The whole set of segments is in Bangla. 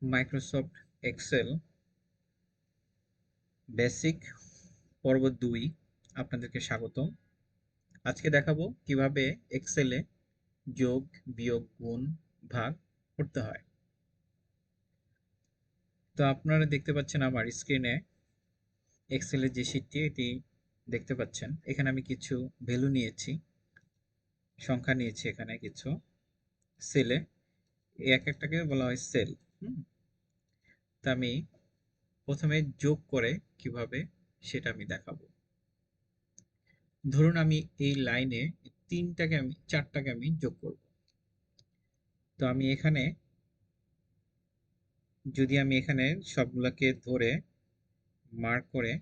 মাইক্রোসফট এক্সেল বেসিক পর্ব 2 আপনাদেরকে স্বাগতম। আজকে দেখাবো কিভাবে এক্সেলে যোগ, বিয়োগ, গুণ, ভাগ করতে হয়। তো আপনারা দেখতে পাচ্ছেন আমার স্ক্রিনে এক্সেলের যে শীটটি এটি দেখতে পাচ্ছেন। এখানে আমি কিছু ভ্যালু নিয়েছি, সংখ্যা নিয়েছি, এখানে কিছু সেলে এক একটাকে বলা হয় সেল। তা আমি প্রথমে যোগ করে কিভাবে সেটা আমি দেখাবো। ধরুন আমি এই লাইনে চারটাকে আমি যোগ করব। তো আমি এখানে যদি আমি এখানে সবগুলোকে ধরে মার্ক করে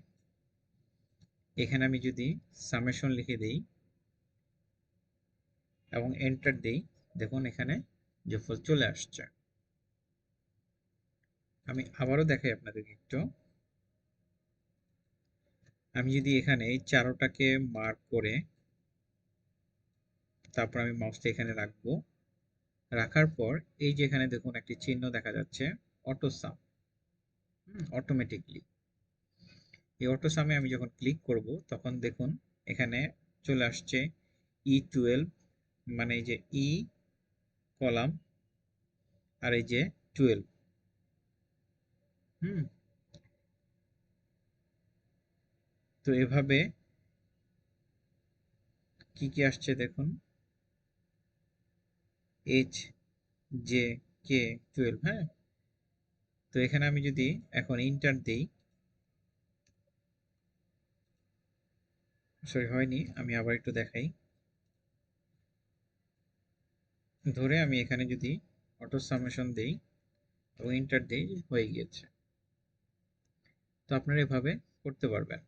এখানে আমি যদি সামেশন লিখে দিই এবং এন্টার দিই, দেখুন এখানে যোগফল চলে আসছে। আমি আবারও দেখাই আপনাদেরকে একটু। আমি যদি এখানে এই চারোটাকে মার্ক করে তারপর আমি মাউসটা এখানে রাখবো, রাখার পর এই যে এখানে দেখুন একটি চিহ্ন দেখা যাচ্ছে, অটো সাম, অটোমেটিকলি। এই অটো সামে আমি যখন ক্লিক করব তখন দেখুন এখানে চলে আসছে E12, মানে এই যে ই কলাম আর এই যে 12। হুম তো এভাবে কি কি আসছে দেখুন, এইচ জে কে 12। হ্যাঁ, তো এখানে আমি যদি এখন ইন্টার দিই, সরি হয়নি, আমি আবার একটু দেখাই। ধরে আমি এখানে যদি অটো সামেশন দেই এবং ইন্টার দিই, হয়ে গিয়েছে। তো আপনারা এভাবে করতে পারবেন।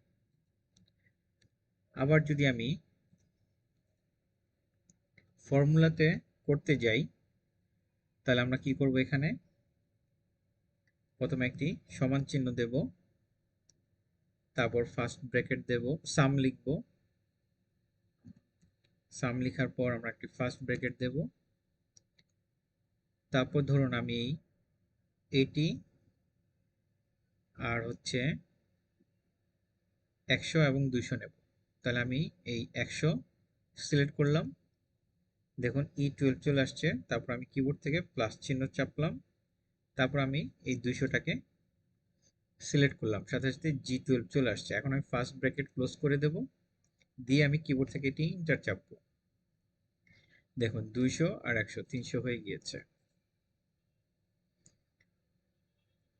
আবার যদি আমি ফর্মুলাতে করতে যাই তাহলে আমরা কি করব, এখানে প্রথমে একটি সমান চিহ্ন দেব, তারপর ফার্স্ট ব্র্যাকেট দেব, সাম লিখব, সাম লেখার পর আমরা একটি ফার্স্ট ব্র্যাকেট দেব, তারপর ধরুন আমি এইটি আর হচ্ছে 100 এবং 200 নেব। তাহলে আমি এই 100 সিলেক্ট করলাম, দেখুন E12 চলে আসছে। তারপর আমি কিবোর্ড থেকে প্লাস চিহ্ন চাপলাম, তারপর আমি এই 200টাকে সিলেক্ট করলাম, সাথে সাথে G12 চলে আসছে। এখন আমি ফার্স্ট ব্র্যাকেট ক্লোজ করে দেব, দিয়ে আমি কিবোর্ড থেকে এটি ইন্টার চাপবো। দেখুন 200 আর 100 300 হয়ে গিয়েছে।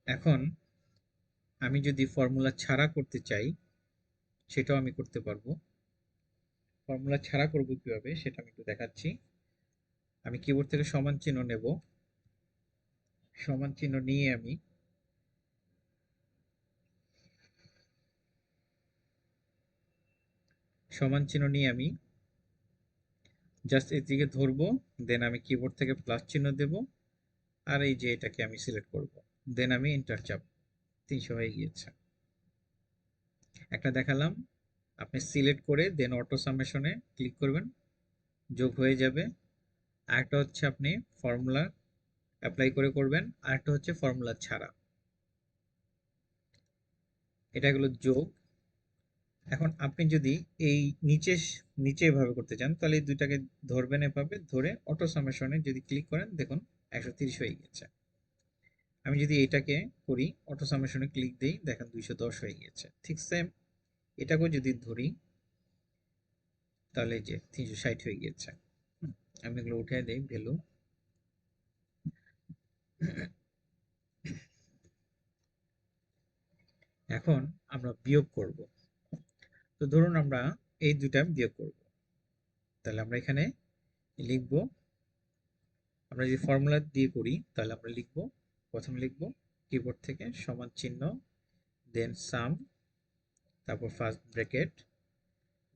এখন আমি যদি ফর্মুলা ছাড়া করতে চাই সেটাও আমি করতে পারবো। ফর্মুলা ছাড়া করব কিভাবে সেটা আমি একটু দেখাচ্ছি। আমি কিবোর্ড থেকে সমান চিহ্ন নেব, সমান চিহ্ন নিয়ে আমি জাস্ট এদিকে ধরবো, দেন আমি কিবোর্ড থেকে প্লাস চিহ্ন দেব, আর এই যে এটাকে আমি সিলেক্ট করব, দেন আমি এন্টার চাপ, 300 হয়ে গিয়েছে। একটা দেখালাম, আপনি সিলেক্ট করে দেন অটো সামেশনে ক্লিক করবেন, যোগ হয়ে যাবে। আরেকটা হচ্ছে আপনি ফর্মুলা অ্যাপ্লাই করে করবেন, আরেকটা হচ্ছে ফর্মুলা ছাড়া। এটা হলো যোগ। এখন আপনি যদি এই নিচে নিচে এভাবে করতে চান তাহলে এই দুইটাকে ধরবেন, এভাবে ধরে অটো সামেশনে যদি ক্লিক করেন দেখুন 130 হয়ে গেছে। আমি যদি এটাকে করি, অটো সামেশনে ক্লিক দিই, দেখেন 210 হয়ে গেছে। ঠিক সেম এটাকেও যদি ধরি তাহলে যে 360 হয়ে গিয়েছে। আমি এগুলো উঠে দিই ভ্যালু। এখন আমরা বিয়োগ করব। তো ধরুন আমরা এই দুইটা বিয়োগ করব, তাহলে আমরা এখানে লিখব, আমরা যদি ফর্মুলা দিয়ে করি তাহলে আমরা লিখব, প্রথমে লিখব কিবোর্ড থেকে সমান চিহ্ন, দেন সাম, তারপর ফার্স্ট ব্র্যাকেট,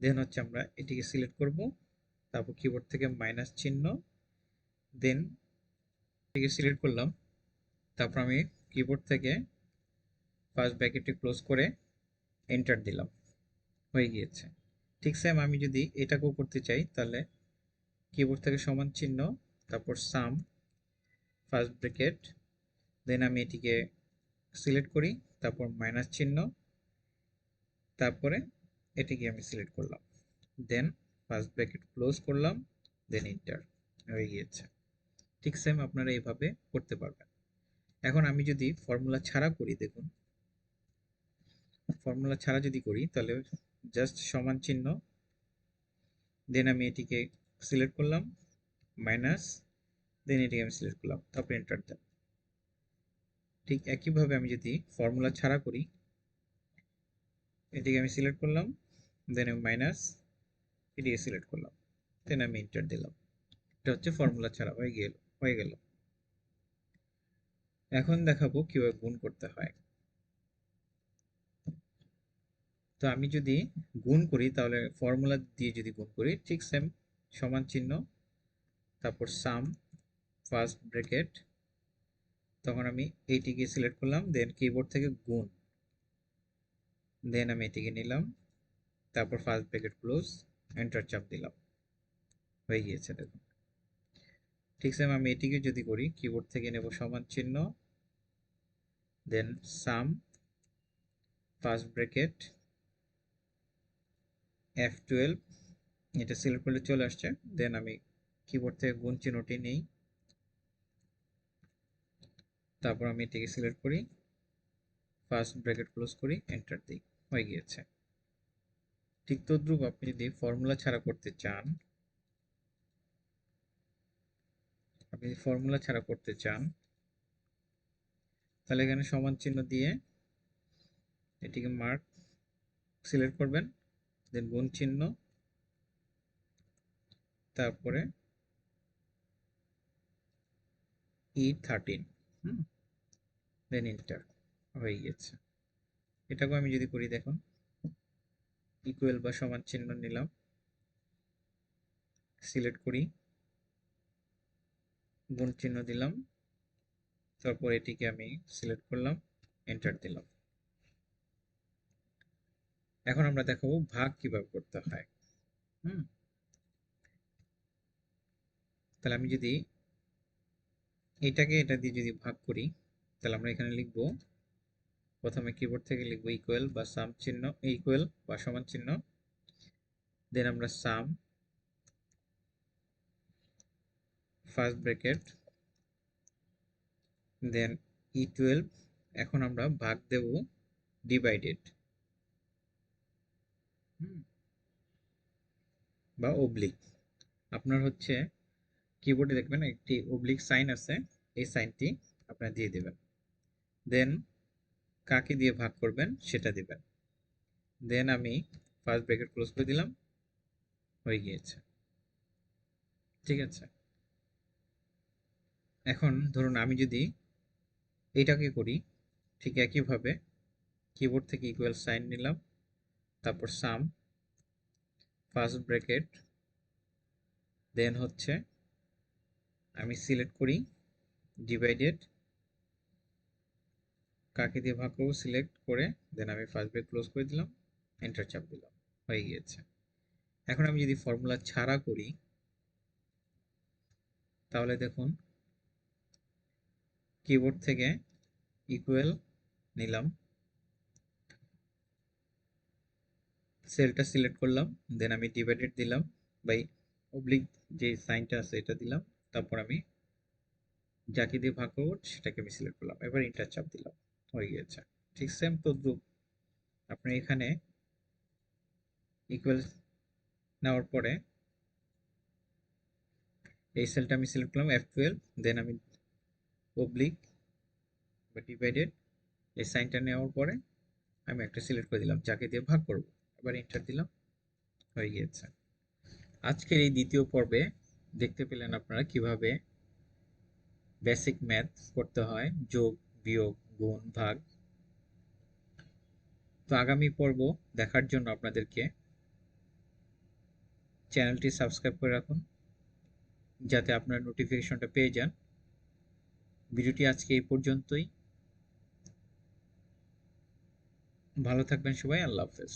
দেন হচ্ছে আমরা এটিকে সিলেক্ট করব, তারপর কিবোর্ড থেকে মাইনাস চিহ্ন, দেন এটিকে সিলেক্ট করলাম, তারপর আমি কিবোর্ড থেকে ফার্স্ট ব্র্যাকেটটি ক্লোজ করে এন্টার দিলাম, হয়ে গিয়েছে। ঠিক সেম আমি যদি এটাকেও করতে চাই তাহলে কিবোর্ড থেকে সমান চিহ্ন, তারপর সাম, ফার্স্ট ব্র্যাকেট, দেন আমি এটিকে সিলেক্ট করি, তারপর মাইনাস চিহ্ন, তারপরে এটিকে আমি সিলেক্ট করলাম, দেন ফার্স্ট ব্র্যাকেট ক্লোজ করলাম, দেন এন্টার, হয়ে গিয়েছে। ঠিক সেম আপনারা এইভাবে করতে পারবেন। এখন আমি যদি ফর্মুলা ছাড়া করি, দেখুন ফর্মুলা ছাড়া যদি করি তাহলে জাস্ট সমান চিহ্ন, দেন আমি এটিকে সিলেক্ট করলাম, মাইনাস, দেন এটিকে আমি সিলেক্ট করলাম, তারপর এন্টার দেন। ঠিক একইভাবে আমি যদি ফর্মুলা ছাড়া করি, এটিকে আমি সিলেক্ট করলাম, দেন আমি মাইনাস, এটিকে সিলেক্ট করলাম, দেন আমি এন্টার দিলাম। এটা হচ্ছে ফর্মুলা ছাড়া, হয়ে গেল। এখন দেখাবো কিভাবে গুণ করতে হয়। তো আমি যদি গুণ করি তাহলে ফর্মুলা দিয়ে যদি গুণ করি, ঠিক সেম সমান চিহ্ন, তারপর সাম, ফার্স্ট ব্র্যাকেট, তখন আমি এইটিকে সিলেক্ট করলাম, দেন কিবোর্ড থেকে গুণ, দেন আমি এটিকে নিলাম, তারপর ফার্স্ট ব্র্যাকেট ক্লোজ, এন্টার চাপ দিলাম, হয়ে গিয়েছে। দেখুন ঠিক সেম আমি এটিকে যদি করি, কিবোর্ড থেকে নেব সমান চিহ্ন, দেন সাম, ফার্স্ট ব্র্যাকেট, F12, এটা সিলেক্ট করলে চলে আসছে, দেন আমি কিবোর্ড থেকে গুণ চিহ্নটি নেই, তারপর আমি এটিকে সিলেক্ট করি, ফার্স্ট ব্র্যাকেট ক্লোজ করি, এন্টার দিই, হয়ে গিয়েছে। ঠিক তদ্রুপ আপনি যদি ফর্মুলা ছাড়া করতে চান, তাহলে এখানে সমান চিহ্ন দিয়ে এটিকে মার্ক সিলেক্ট করবেন, দেন গুণ চিহ্ন, তারপরে E13, দেন এন্টার, হয়ে গিয়েছে। এটাকেও আমি যদি করি, দেখুন ইকুয়াল বা সমান চিহ্ন নিলাম, সিলেক্ট করি, গুণ চিহ্ন দিলাম, তারপর এটিকে আমি সিলেক্ট করলাম, এন্টার দিলাম। এখন আমরা দেখাবো ভাগ কিভাবে করতে হয়। তাহলে আমি যদি এটা দিয়ে যদি ভাগ করি, তাহলে আমরা এখানে লিখব, প্রথমে কিবোর্ড থেকে লিখব ইকুয়াল বা সাম চিহ্ন, ইকুয়াল বা সমান চিহ্ন, দেন আমরা সাম, ফার্স্ট ব্র্যাকেট, দেন E12, এখন আমরা ভাগ দেব ডিভাইডেড বা অবলিক। আপনার হচ্ছে কিবোর্ডে দেখবেন একটি অবলিক সাইন আছে, এই সাইনটি আপনারা দিয়ে দেবেন, দেন কাকে দিয়ে ভাগ করবেন সেটা দিবেন, দেন আমি ফার্স্ট ব্র্যাকেট ক্লোজ করে দিলাম, হয়ে গিয়েছে। ঠিক আছে। এখন ধরুন আমি যদি এইটাকে করি, ঠিক একইভাবে কিবোর্ড থেকে ইকুয়াল সাইন নিলাম, তারপর সাম, ফার্স্ট ব্র্যাকেট, দেন হচ্ছে আমি সিলেক্ট করি ডিভাইডেড, কাকে দিয়ে ভাগ করবো সিলেক্ট করে, দেন আমি ফার্স্ট ব্র্যাকেট ক্লোজ করে দিলাম, এন্টার চাপ দিলাম, হয়ে গিয়েছে। এখন আমি যদি ফর্মুলা ছাড়া করি, তাহলে দেখুন কিবোর্ড থেকে ইকুয়াল নিলাম, সেলটা সিলেক্ট করলাম, দেন আমি ডিভাইডেড দিলাম, বাই অবলিক যে সাইনটা আছে এটা দিলাম, তারপর আমি যাকে দিয়ে ভাগ করবো সেটাকে আমি সিলেক্ট করলাম, এবার এন্টার চাপ দিলাম, হয়ে গিয়েছে। ঠিক সেম তদ্রুপ আপনি এখানে ইকুয়াল নেওয়ার পরে এই সেলটা আমি সিলেক্ট করলাম F12, দেন আমি অবলিক বা ডিভাইডেড এই সাইনটা নেওয়ার পরে আমি একটা সিলেক্ট করে দিলাম যাকে দিয়ে ভাগ করব, এবার এন্টার দিলাম, হয়ে গিয়েছে। আজকের এই দ্বিতীয় পর্বে দেখতে পেলেন আপনারা কিভাবে বেসিক ম্যাথ করতে হয়, যোগ, বিয়োগ, গুণ, ভাগ। তো আগামী পর্ব দেখার জন্য আপনাদেরকে চ্যানেলটি সাবস্ক্রাইব করে রাখুন, যাতে আপনারা নোটিফিকেশনটা পেয়ে যান। ভিডিওটি আজকে এই পর্যন্তই। ভালো থাকবেন সবাই, আল্লাহ হাফেজ।